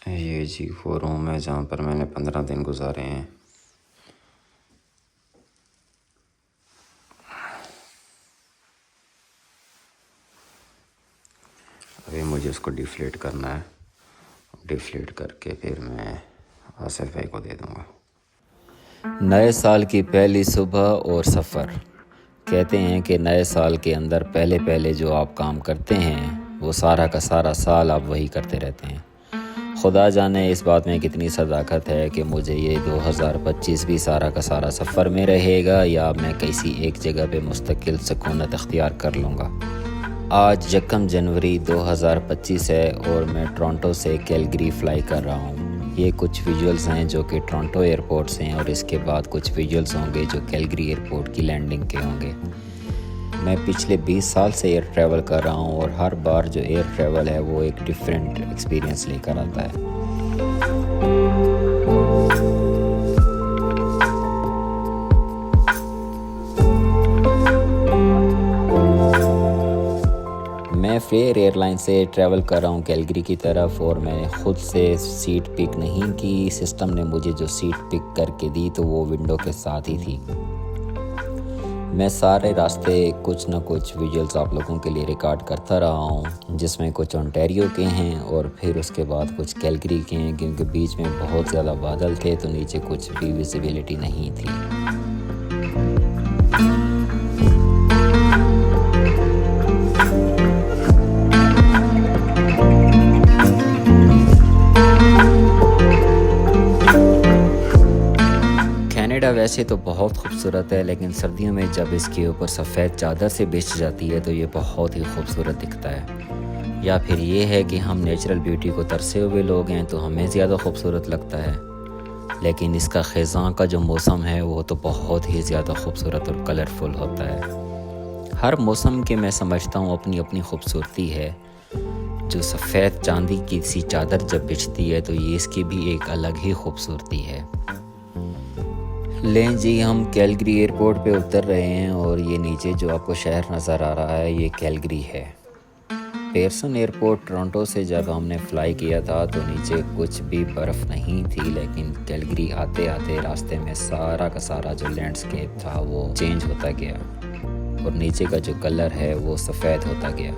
ये जी वो रूम है जहाँ पर मैंने 15 दिन गुजारे हैं। अभी मुझे उसको डिफ्लेट करना है। डिफ्लेट करके फिर मैं आसिफ भाई को दे दूँगा। नए साल की पहली सुबह और सफ़र। कहते हैं कि नए साल के अंदर पहले पहले जो आप काम करते हैं वो सारा का सारा साल आप वही करते रहते हैं। खुदा जाने इस बात में कितनी सदाकत है कि मुझे ये 2025 भी सारा का सारा सफ़र में रहेगा या मैं किसी एक जगह पे मुस्तकिल सुकूनत अख्तियार कर लूँगा। आज 1 जनवरी 2025 है और मैं टोरंटो से कैलगरी फ़्लाई कर रहा हूँ। ये कुछ विजुअल्स हैं जो कि टोरंटो एयरपोर्ट से हैं और इसके बाद कुछ विजुअल्स होंगे जो कैलगरी एयरपोर्ट की लैंडिंग के होंगे। मैं पिछले 20 साल से एयर ट्रैवल कर रहा हूँ और हर बार जो एयर ट्रैवल है वो एक डिफरेंट एक्सपीरियंस लेकर आता है। मैं फेयर एयरलाइन से ट्रैवल कर रहा हूँ कैलगरी की तरफ और मैंने ख़ुद से सीट पिक नहीं की। सिस्टम ने मुझे जो सीट पिक करके दी तो वो विंडो के साथ ही थी। मैं सारे रास्ते कुछ ना कुछ विजुअल्स आप लोगों के लिए रिकॉर्ड करता रहा हूँ, जिसमें कुछ ओंटारियो के हैं और फिर उसके बाद कुछ कैलगरी के हैं, क्योंकि बीच में बहुत ज़्यादा बादल थे तो नीचे कुछ भी विजिबिलिटी नहीं थी। कनाडा वैसे तो बहुत खूबसूरत है, लेकिन सर्दियों में जब इसके ऊपर सफ़ेद चादर से बिछ जाती है तो ये बहुत ही खूबसूरत दिखता है। या फिर ये है कि हम नेचुरल ब्यूटी को तरसे हुए लोग हैं तो हमें ज़्यादा खूबसूरत लगता है, लेकिन इसका ख़ज़ां का जो मौसम है वो तो बहुत ही ज़्यादा खूबसूरत और कलरफुल होता है। हर मौसम के मैं समझता हूँ अपनी अपनी खूबसूरती है। जो सफ़ेद चांदी की सी चादर जब बिछती है तो ये इसकी भी एक अलग ही खूबसूरती है। लें जी, हम कैलगरी एयरपोर्ट पे उतर रहे हैं और ये नीचे जो आपको शहर नज़र आ रहा है ये कैलगरी है। पेयरसन एयरपोर्ट टोरंटो से जब हमने फ़्लाई किया था तो नीचे कुछ भी बर्फ़ नहीं थी, लेकिन कैलगरी आते आते रास्ते में सारा का सारा जो लैंडस्केप था वो चेंज होता गया और नीचे का जो कलर है वो सफ़ेद होता गया।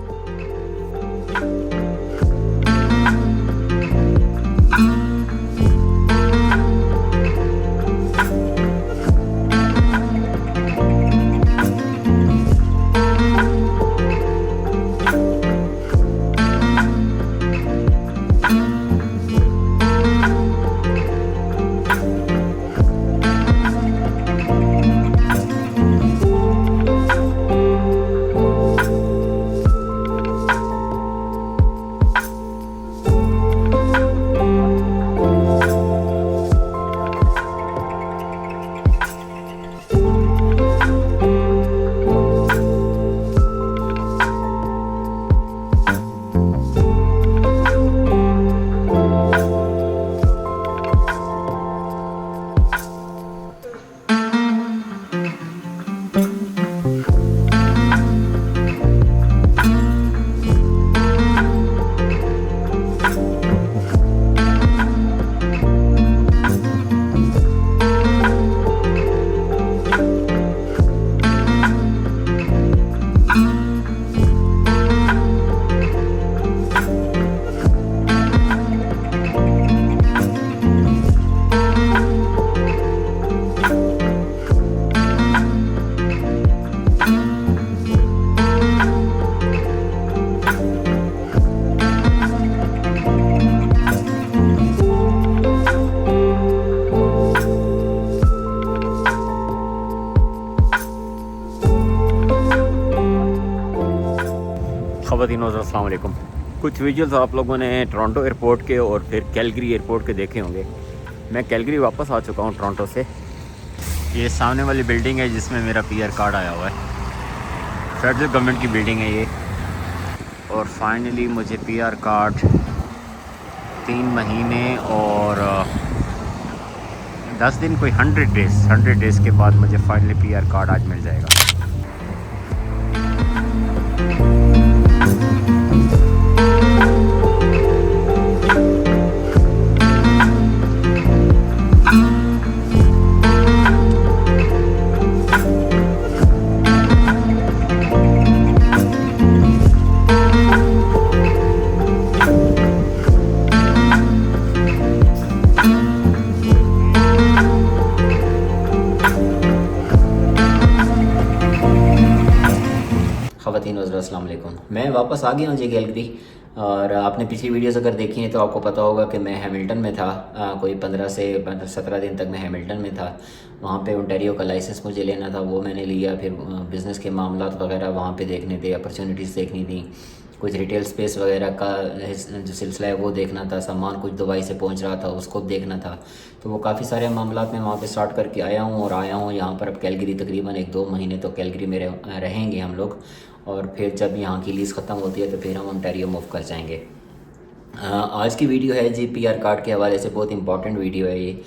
ख़वातीनो अस्सलाम वालेकुम। कुछ विजुअल्स आप लोगों ने टोरंटो एयरपोर्ट के और फिर कैलगरी एयरपोर्ट के देखे होंगे। मैं कैलगरी वापस आ चुका हूँ टोरंटो से। ये सामने वाली बिल्डिंग है जिसमें मेरा पीआर कार्ड आया हुआ है। फेडरल गवर्नमेंट की बिल्डिंग है ये। और फाइनली मुझे पीआर कार्ड 3 महीने और 10 दिन, कोई 100 डेज़ के बाद मुझे फाइनली पीआर कार्ड आज मिल जाएगा। ख़वातीन वज़रा अस्सलाम वालेकुम। मैं वापस आ गया हूँ जी कैलगरी। और आपने पिछली वीडियोस अगर देखी हैं तो आपको पता होगा कि मैं हैमिल्टन में था। कोई 15 से 17 दिन तक मैं हैमिल्टन में था। वहाँ पे ओंटारियो का लाइसेंस मुझे लेना था, वो मैंने लिया। फिर बिज़नेस के मामलात वगैरह वहाँ पे देखने थे, अपॉर्चुनिटीज़ देखनी थी, कुछ रिटेल स्पेस वगैरह का जो सिलसिला है वो देखना था, सामान कुछ दुबई से पहुंच रहा था उसको देखना था। तो वो काफ़ी सारे मामलात में वहाँ पे स्टार्ट करके आया हूँ और आया हूँ यहाँ पर। अब कैलगरी तकरीबन 1-2 महीने तो कैलगरी में रहेंगे हम लोग, और फिर जब यहाँ की लीज़ ख़त्म होती है तो फिर हम ओंटारियो मूव कर जाएंगे। आज की वीडियो है जी पीआर कार्ड के हवाले से, बहुत इंपॉर्टेंट वीडियो है ये।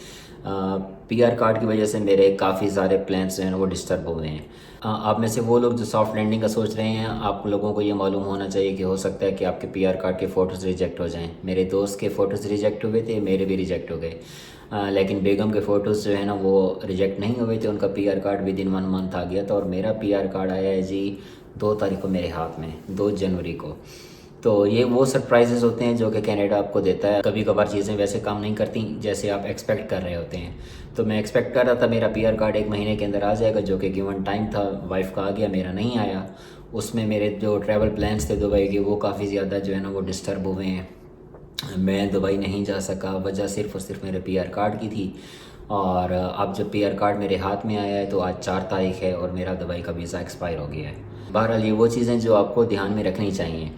पीआर कार्ड की वजह से मेरे काफ़ी सारे प्लान्स जो हैं वो डिस्टर्ब हुए हैं। आप में से वो लोग जो सॉफ्ट लैंडिंग का सोच रहे हैं, आप लोगों को ये मालूम होना चाहिए कि हो सकता है कि आपके पीआर कार्ड के फ़ोटोज़ रिजेक्ट हो जाएं। मेरे दोस्त के फ़ोटोज़ रिजेक्ट हुए थे, मेरे भी रिजेक्ट हो गए। लेकिन बेगम के फ़ोटोज़ जो है ना वो रिजेक्ट नहीं हुए थे, उनका पीआर कार्ड विदिन 1 मंथ आ गया था। और मेरा पीआर कार्ड आया है जी 2 तारीख को मेरे हाथ में, 2 जनवरी को। तो ये वो सरप्राइजेज़ होते हैं जो कि कनाडा आपको देता है। कभी कभार चीज़ें वैसे काम नहीं करती जैसे आप एक्सपेक्ट कर रहे होते हैं। तो मैं एक्सपेक्ट कर रहा था मेरा पीआर कार्ड 1 महीने के अंदर आ जाएगा, जो कि गिवन टाइम था। वाइफ का आ गया, मेरा नहीं आया। उसमें मेरे जो ट्रैवल प्लान्स थे दुबई के वो काफ़ी ज़्यादा जो है ना वो डिस्टर्ब हुए हैं। मैं दुबई नहीं जा सका, वजह सिर्फ़ और सिर्फ मेरे पीआर कार्ड की थी। और अब जब पीआर कार्ड मेरे हाथ में आया है तो आज 4 तारीख है और मेरा दुबई का वीज़ा एक्सपायर हो गया है। बहरहाल ये वो चीज़ें जो आपको ध्यान में रखनी चाहिए।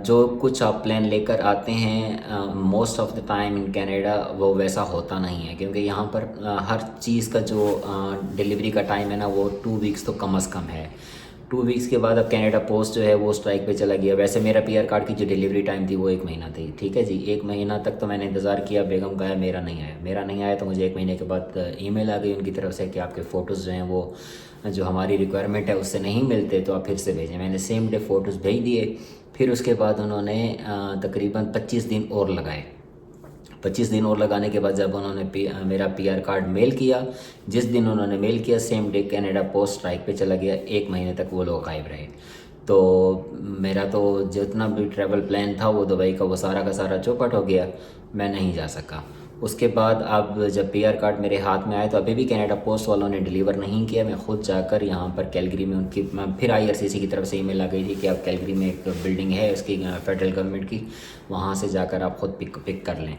जो कुछ आप प्लान लेकर आते हैं most of the time in Canada वो वैसा होता नहीं है, क्योंकि यहाँ पर हर चीज़ का जो डिलीवरी का टाइम है ना वो 2 वीक्स तो कम से कम है। 2 वीक्स के बाद अब कनाडा पोस्ट जो है वो स्ट्राइक पे चला गया। वैसे मेरा पीआर कार्ड की जो डिलीवरी टाइम थी वो 1 महीना थी, ठीक है जी। 1 महीना तक तो मैंने इंतज़ार किया, बेगम का है, मेरा नहीं आया। तो मुझे 1 महीने के बाद ईमेल आ गई उनकी तरफ से कि आपके फ़ोटोज़ जो हैं वो जो हमारी रिक्वायरमेंट है उससे नहीं मिलते, तो आप फिर से भेजें। मैंने सेम डे फ़ोटोज़ भेज दिए। फिर उसके बाद उन्होंने तकरीबन 25 दिन और लगाए। 25 दिन और लगाने के बाद जब उन्होंने मेरा पीआर कार्ड मेल किया, जिस दिन उन्होंने मेल किया same day Canada post strike पे चला गया। 1 महीने तक वो लोग गायब रहे। तो मेरा तो जितना भी ट्रैवल प्लान था वो दुबई का वो सारा का सारा चौपट हो गया, मैं नहीं जा सका। उसके बाद अब जब पीआर कार्ड मेरे हाथ में आया तो अभी भी कनाडा पोस्ट वालों ने डिलीवर नहीं किया। मैं ख़ुद जाकर यहाँ पर कैलगरी में उनकी फिर IRCC की तरफ से ईमेल आ गई थी कि आप कैलगरी में एक बिल्डिंग है उसकी फेडरल गवर्नमेंट की, वहाँ से जाकर आप ख़ुद पिक कर लें।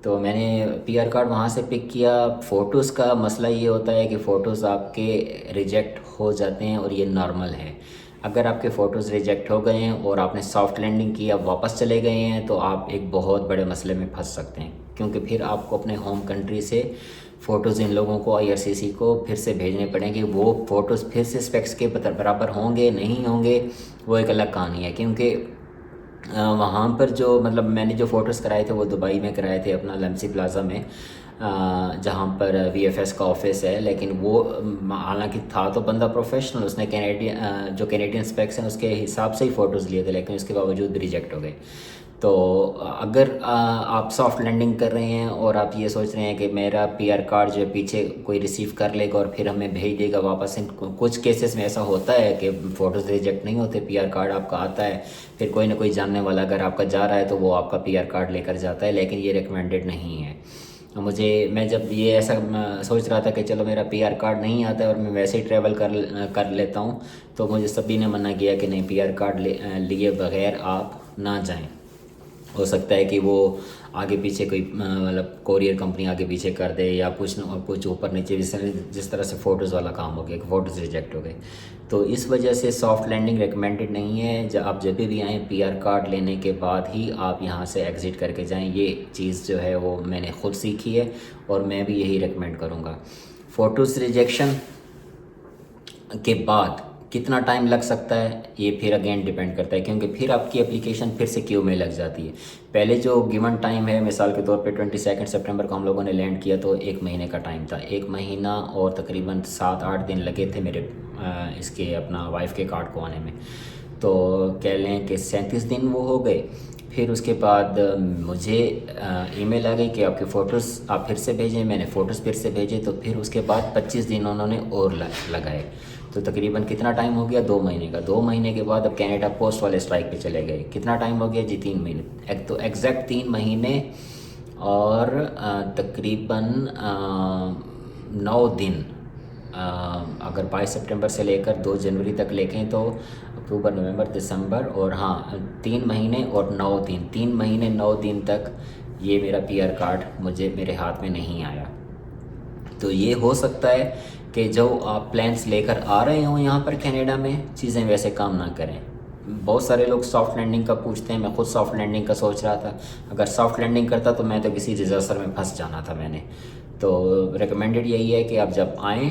तो मैंने पीआर कार्ड वहाँ से पिक किया। फ़ोटोज़ का मसला ये होता है कि फ़ोटोज़ आपके रिजेक्ट हो जाते हैं और ये नॉर्मल है। अगर आपके फ़ोटोज़ रिजेक्ट हो गए हैं और आपने सॉफ्ट लैंडिंग की, आप वापस चले गए हैं, तो आप एक बहुत बड़े मसले में फंस सकते हैं, क्योंकि फिर आपको अपने होम कंट्री से फ़ोटोज़ इन लोगों को IRCC को फिर से भेजने पड़ेंगे। वो फ़ोटोज़ फिर से स्पेक्स के बराबर होंगे नहीं होंगे वो एक अलग कहानी है, क्योंकि वहाँ पर जो मतलब मैंने जो फ़ोटोज़ कराए थे वो दुबई में कराए थे अपना लम्सी प्लाज़ा में, जहाँ पर VFS का ऑफिस है। लेकिन वो हालांकि था तो बंदा प्रोफेशनल, उसने कैनेडियन स्पेक्स हैं उसके हिसाब से ही फ़ोटोज़ लिए थे, लेकिन उसके बावजूद भी रिजेक्ट हो गए। तो अगर आप सॉफ्ट लैंडिंग कर रहे हैं और आप ये सोच रहे हैं कि मेरा पीआर कार्ड जो है पीछे कोई रिसीव कर लेगा और फिर हमें भेज देगा वापस, कुछ केसेस में ऐसा होता है कि फ़ोटोज़ रिजेक्ट नहीं होते, पीआर कार्ड आपका आता है, फिर कोई ना कोई जानने वाला अगर आपका जा रहा है तो वो आपका पीआर कार्ड लेकर जाता है, लेकिन ये रिकमेंडेड नहीं है। मैं जब ये ऐसा सोच रहा था कि चलो मेरा पीआर कार्ड नहीं आता है और मैं वैसे ही ट्रैवल कर लेता हूँ, तो मुझे सभी ने मना किया कि नहीं, पीआर कार्ड लिए बगैर आप ना जाएं। हो सकता है कि वो आगे पीछे कोई मतलब कोरियर कंपनी आगे पीछे कर दे या कुछ ऊपर नीचे, जिस तरह से फ़ोटोज़ वाला काम हो गया कि फ़ोटोज़ रिजेक्ट हो गए। तो इस वजह से सॉफ्ट लैंडिंग रिकमेंडेड नहीं है। आप जब भी आएँ पीआर कार्ड लेने के बाद ही आप यहाँ से एग्ज़िट करके जाएं। ये चीज़ जो है वो मैंने ख़ुद सीखी है और मैं भी यही रिकमेंड करूँगा। फ़ोटोज़ रिजेक्शन के बाद कितना टाइम लग सकता है ये फिर अगेन डिपेंड करता है, क्योंकि फिर आपकी एप्लीकेशन फिर से क्यू में लग जाती है। पहले जो गिवन टाइम है, मिसाल के तौर पे 22 सितंबर को हम लोगों ने लैंड किया तो 1 महीने का टाइम था। 1 महीना और तकरीबन 7-8 दिन लगे थे मेरे इसके अपना वाइफ के कार्ड को आने में। तो कह लें कि 37 दिन वो हो गए। फिर उसके बाद मुझे ईमेल आ गई कि आपके फ़ोटोज़ आप फिर से भेजें। मैंने फ़ोटोज़ फिर से भेजे, तो फिर उसके बाद 25 दिन उन्होंने और लगाए। तो तकरीबन कितना टाइम हो गया, 2 महीने का। 2 महीने के बाद अब कनाडा पोस्ट वाले स्ट्राइक पे चले गए। कितना टाइम हो गया जी, 3 महीने। तो एग्जैक्ट 3 महीने और तकरीबन 9 दिन। अगर 22 सितंबर से लेकर 2 जनवरी तक लेखें तो अक्टूबर, नवंबर, दिसंबर और हाँ 3 महीने और 9 दिन, 3 महीने 9 दिन तक ये मेरा PR कार्ड मुझे मेरे हाथ में नहीं आया। तो ये हो सकता है कि जो आप प्लान्स लेकर आ रहे हो यहाँ पर कनाडा में, चीज़ें वैसे काम ना करें। बहुत सारे लोग सॉफ्ट लैंडिंग का पूछते हैं, मैं खुद सॉफ्ट लैंडिंग का सोच रहा था। अगर सॉफ्ट लैंडिंग करता तो मैं तो किसी डिज़ास्टर में फंस जाना था मैंने। तो रिकमेंडेड यही है कि आप जब आएँ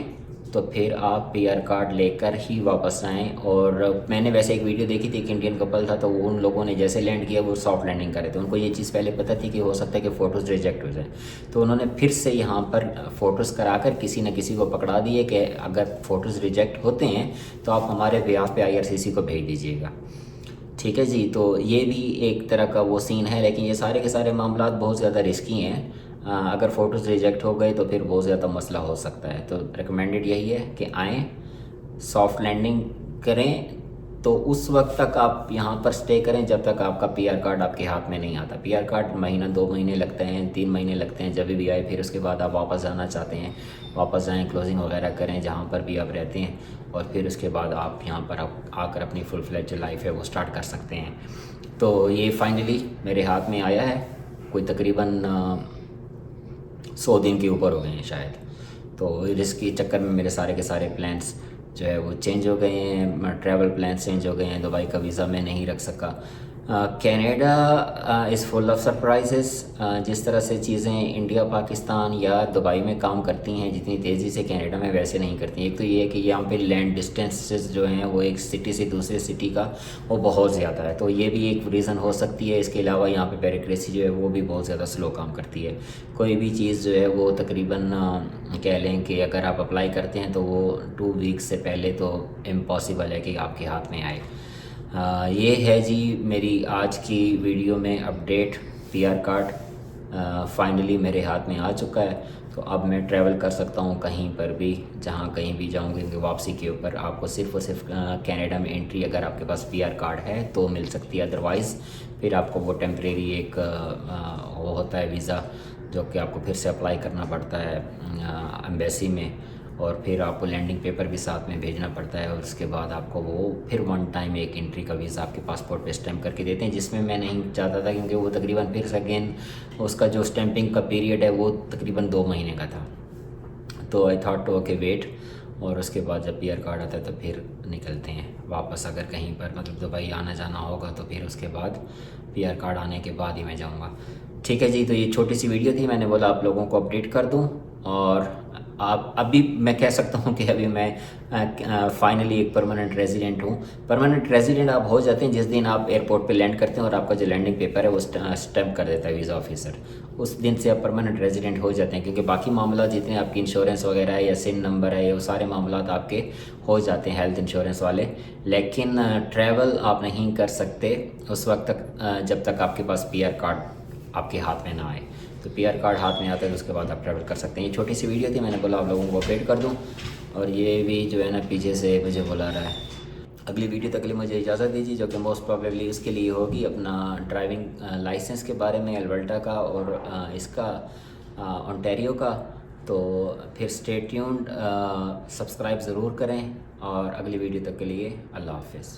तो फिर आप PR कार्ड लेकर ही वापस आएँ। और मैंने वैसे एक वीडियो देखी थी, एक इंडियन कपल था, तो उन लोगों ने जैसे लैंड किया वो सॉफ्ट लैंडिंग करे थे। उनको ये चीज़ पहले पता थी कि हो सकता है कि फ़ोटोज़ रिजेक्ट हो जाए, तो उन्होंने फिर से यहाँ पर फ़ोटोज़ कराकर किसी न किसी को पकड़ा दिए कि अगर फ़ोटोज़ रिजेक्ट होते हैं तो आप हमारे बिहाफ पे IRCC को भेज दीजिएगा। ठीक है जी। तो ये भी एक तरह का वो सीन है, लेकिन ये सारे के सारे मामला बहुत ज़्यादा रिस्की हैं। अगर फ़ोटोज़ रिजेक्ट हो गए तो फिर बहुत ज़्यादा मसला हो सकता है। तो रिकमेंडेड यही है कि आएँ, सॉफ्ट लैंडिंग करें, तो उस वक्त तक आप यहाँ पर स्टे करें जब तक आपका PR कार्ड आपके हाथ में नहीं आता। PR कार्ड महीना 2 महीने लगते हैं, 3 महीने लगते हैं, जब भी आए। फिर उसके बाद आप वापस जाना चाहते हैं, वापस जाएँ, क्लोजिंग वगैरह करें जहाँ पर भी आप रहते हैं, और फिर उसके बाद आप यहाँ पर आकर अपनी फुल फ्लेज जो लाइफ है वो स्टार्ट कर सकते हैं। तो ये फाइनली मेरे हाथ में आया है, कोई तकरीबन 100 दिन के ऊपर हो गए हैं शायद। तो इसके चक्कर में मेरे सारे के सारे प्लान्स जो है वो चेंज हो गए हैं, ट्रैवल प्लान्स चेंज हो गए हैं। दुबई का वीज़ा मैं नहीं रख सका। Canada is full of surprises. जिस तरह से चीज़ें इंडिया, पाकिस्तान या दुबई में काम करती हैं जितनी तेज़ी से कनाडा में वैसे नहीं करती। एक तो ये है कि यहाँ पे लैंड डिस्टेंसेस जो हैं वो एक सिटी से दूसरे सिटी का वो बहुत ज़्यादा है, तो ये भी एक रीज़न हो सकती है। इसके अलावा यहाँ पे ब्यूरोक्रेसी जो है वो भी बहुत ज़्यादा स्लो काम करती है। कोई भी चीज़ जो है वो तकरीबन कह लें कि अगर आप अप्लाई करते हैं तो वो 2 वीक्स से पहले तो इम्पॉसिबल है कि आपके हाथ में आए। ये है जी मेरी आज की वीडियो में अपडेट। PR कार्ड फाइनली मेरे हाथ में आ चुका है, तो अब मैं ट्रैवल कर सकता हूँ कहीं पर भी, जहाँ कहीं भी जाऊँगी। क्योंकि वापसी के ऊपर आपको सिर्फ़ और सिर्फ कनाडा में एंट्री अगर आपके पास PR कार्ड है तो मिल सकती है, अदरवाइज़ फिर आपको वो टेम्परेरी एक वो होता है वीज़ा, जो कि आपको फिर से अप्लाई करना पड़ता है एम्बेसी में, और फिर आपको लैंडिंग पेपर भी साथ में भेजना पड़ता है। और उसके बाद आपको वो फिर 1 टाइम एक एंट्री का वीज़ा आपके पासपोर्ट पे स्टैम्प करके देते हैं, जिसमें मैं नहीं चाहता था, क्योंकि वो तकरीबन फिर अगेन उसका जो स्टैंपिंग का पीरियड है वो तकरीबन 2 महीने का था। तो आई थॉट ओके वेट, और उसके बाद जब PR कार्ड आता है तो फिर निकलते हैं वापस। अगर कहीं पर मतलब दुबई आना जाना होगा तो फिर उसके बाद PR कार्ड आने के बाद ही मैं जाऊँगा। ठीक है जी। तो ये छोटी सी वीडियो थी, मैंने बोला आप लोगों को अपडेट कर दूँ। और आप अभी मैं कह सकता हूँ कि अभी मैं फाइनली एक परमानेंट रेजिडेंट हूँ। परमानेंट रेजिडेंट आप हो जाते हैं जिस दिन आप एयरपोर्ट पे लैंड करते हैं और आपका जो लैंडिंग पेपर है वो स्टैम्प कर देता है वीज़ा ऑफिसर, उस दिन से आप परमानेंट रेजिडेंट हो जाते हैं। क्योंकि बाकी मामला जितने आपकी इंश्योरेंस वगैरह है या SIN नंबर है, वो सारे मामला आपके हो जाते हैं हेल्थ इंश्योरेंस वाले। लेकिन ट्रैवल आप नहीं कर सकते उस वक्त तक जब तक आपके पास PR कार्ड आपके हाथ में ना आए। तो PR कार्ड हाथ में आता है तो उसके बाद आप ट्रैवल कर सकते हैं। ये छोटी सी वीडियो थी, मैंने बोला आप लोगों को अपडेट कर दूं। और ये भी जो है ना पीछे से मुझे बुला रहा है। अगली वीडियो तक के लिए मुझे इजाज़त दीजिए, जो कि मोस्ट प्रॉबेबली उसके लिए होगी अपना ड्राइविंग लाइसेंस के बारे में, अल्बर्टा का और इसका ओंटारियो का। तो फिर स्टे ट्यून्ड, सब्सक्राइब ज़रूर करें, और अगली वीडियो तक के लिए अल्लाह हाफ़िज़।